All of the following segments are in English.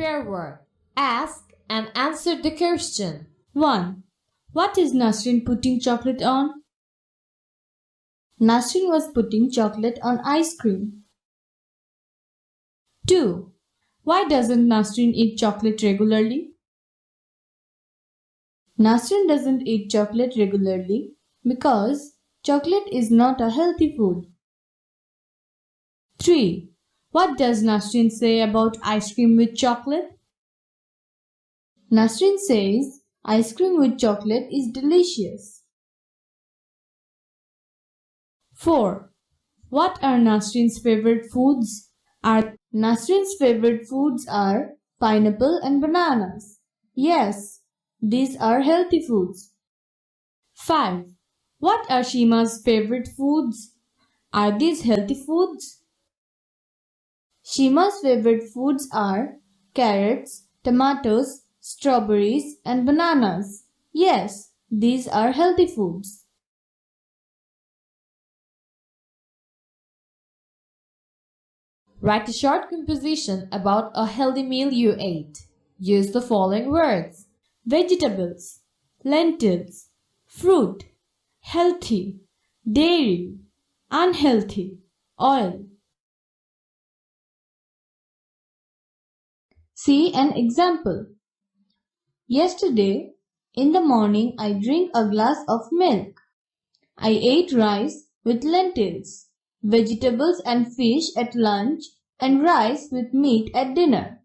pair word. Ask and answer the question. 1. What is Nasrin putting chocolate on? Nasrin was putting chocolate on ice cream. 2. Why doesn't Nasrin eat chocolate regularly? Nasrin doesn't eat chocolate regularly because chocolate is not a healthy food. 3. What does Nasrin say about ice cream with chocolate? Nasrin says ice cream with chocolate is delicious. 4. What are Nasrin's favorite foods? Nasrin's favorite foods are pineapple and bananas. Yes, these are healthy foods. 5. What are Shima's favorite foods? Are these healthy foods? Shima's favorite foods are carrots, tomatoes, strawberries, and bananas. Yes, these are healthy foods. Write a short composition about a healthy meal you ate. Use the following words: Vegetables, lentils, fruit, healthy, dairy, unhealthy, oil. See an example. Yesterday, in the morning, I drank a glass of milk. I ate rice with lentils, vegetables and fish at lunch, and rice with meat at dinner.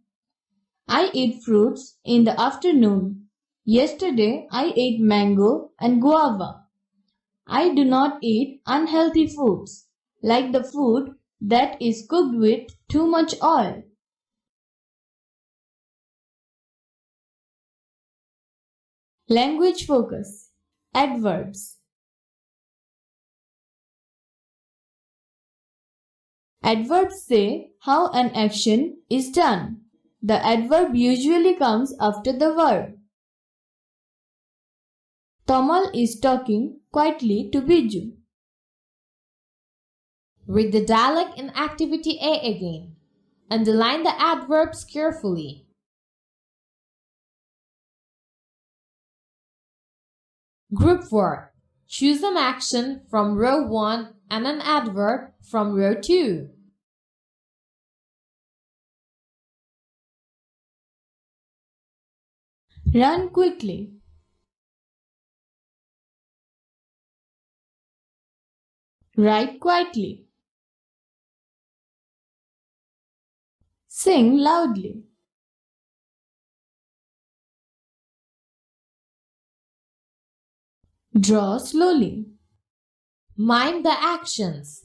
I ate fruits in the afternoon. Yesterday, I ate mango and guava. I do not eat unhealthy foods, like the food that is cooked with too much oil. Language focus. Adverbs. Adverbs say how an action is done. The adverb usually comes after the verb. Tamal is talking quietly to Biju. Read the dialogue in Activity A again. Underline the adverbs carefully. Group work. Choose an action from row 1 and an adverb from row 2. Run quickly. Write quietly. Sing loudly. Draw slowly. Mime the actions.